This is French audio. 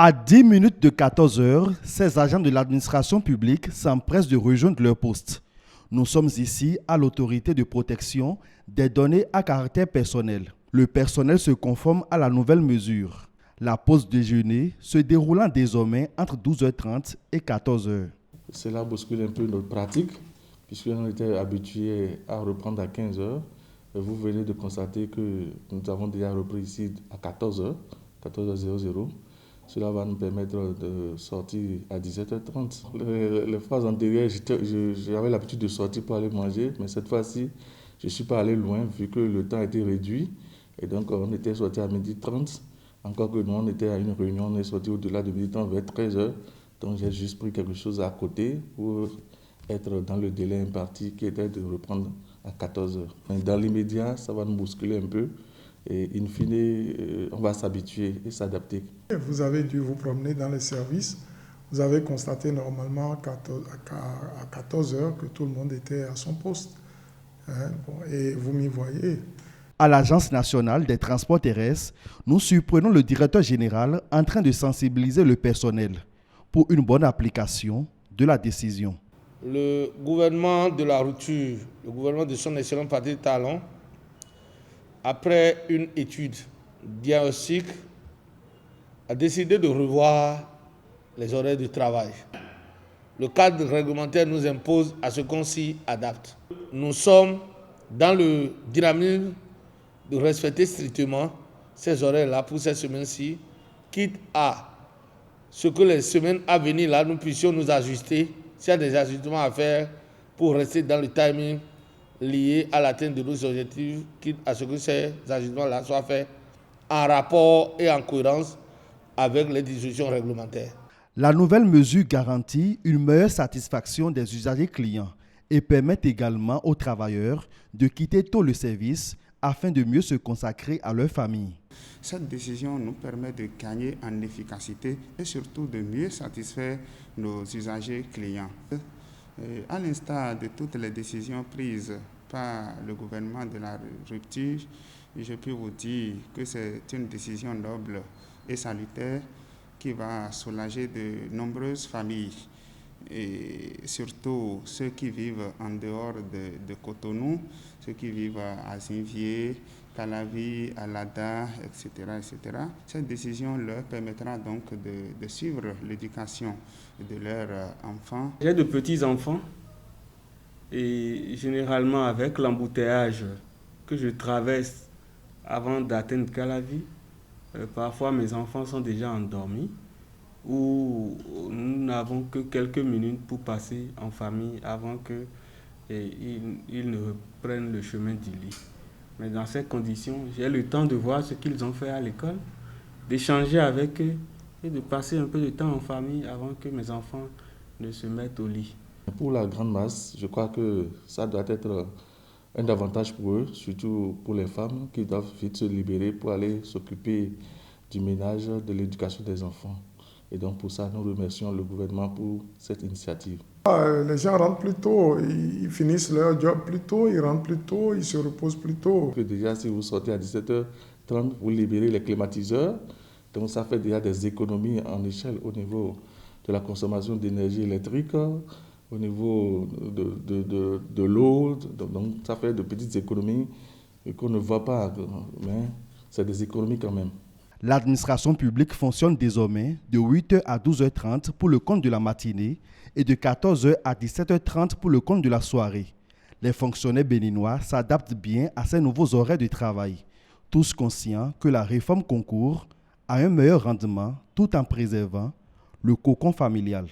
À 10 minutes de 14 heures, ces agents de l'administration publique s'empressent de rejoindre leur poste. Nous sommes ici à l'autorité de protection des données à caractère personnel. Le personnel se conforme à la nouvelle mesure. La pause déjeuner se déroulant désormais entre 12h30 et 14h. Cela bouscule un peu notre pratique, puisqu'on était habitué à reprendre à 15h. Vous venez de constater que nous avons déjà repris ici à 14h, 14h00. Cela va nous permettre de sortir à 17h30. Les fois antérieures, j'avais l'habitude de sortir pour aller manger, mais cette fois-ci, je ne suis pas allé loin vu que le temps a été réduit. Et donc, on était sorti à 12h30. Encore que nous, on était à une réunion, on est sorti au-delà de 12h30 vers 13h. Donc, j'ai juste pris quelque chose à côté pour être dans le délai imparti qui était de reprendre à 14h. Dans l'immédiat, ça va nous bousculer un peu. Et in fine, on va s'habituer et s'adapter. Vous avez dû vous promener dans les services. Vous avez constaté normalement à 14 heures que tout le monde était à son poste. Et vous m'y voyez. À l'Agence nationale des transports terrestres, nous surprenons le directeur général en train de sensibiliser le personnel pour une bonne application de la décision. Le gouvernement de la rupture, le gouvernement de son excellent Patrice Talon, après une étude diagnostique, a décidé de revoir les horaires de travail. Le cadre réglementaire nous impose à ce qu'on s'y adapte. Nous sommes dans le dynamisme de respecter strictement ces horaires-là pour cette semaine-ci, quitte à ce que les semaines à venir, là, nous puissions nous ajuster, s'il y a des ajustements à faire pour rester dans le timing liés à l'atteinte de nos objectifs, quitte à ce que ces ajustements-là soient faits en rapport et en cohérence avec les dispositions réglementaires. La nouvelle mesure garantit une meilleure satisfaction des usagers clients et permet également aux travailleurs de quitter tôt le service afin de mieux se consacrer à leur famille. Cette décision nous permet de gagner en efficacité et surtout de mieux satisfaire nos usagers clients. À l'instar de toutes les décisions prises par le gouvernement de la rupture, je peux vous dire que c'est une décision noble et salutaire qui va soulager de nombreuses familles, et surtout ceux qui vivent en dehors de Cotonou, ceux qui vivent à Zinvier, Calavi, Alada, etc., etc. Cette décision leur permettra donc de suivre l'éducation de leurs enfants. J'ai de petits-enfants et généralement avec l'embouteillage que je traverse avant d'atteindre Calavi, parfois mes enfants sont déjà endormis ou nous n'avons que quelques minutes pour passer en famille avant qu'ils ne reprennent le chemin du lit. Mais dans ces conditions, j'ai le temps de voir ce qu'ils ont fait à l'école, d'échanger avec eux et de passer un peu de temps en famille avant que mes enfants ne se mettent au lit. Pour la grande masse, je crois que ça doit être un avantage pour eux, surtout pour les femmes qui doivent vite se libérer pour aller s'occuper du ménage, de l'éducation des enfants. Et donc pour ça, nous remercions le gouvernement pour cette initiative. Les gens rentrent plus tôt, ils finissent leur job plus tôt, ils rentrent plus tôt, ils se reposent plus tôt. Déjà, si vous sortez à 17h30, vous libérez les climatiseurs. Donc ça fait déjà des économies en échelle au niveau de la consommation d'énergie électrique, au niveau de l'eau. Donc ça fait de petites économies qu'on ne voit pas, mais c'est des économies quand même. L'administration publique fonctionne désormais de 8h à 12h30 pour le compte de la matinée et de 14h à 17h30 pour le compte de la soirée. Les fonctionnaires béninois s'adaptent bien à ces nouveaux horaires de travail, tous conscients que la réforme concourt à un meilleur rendement tout en préservant le cocon familial.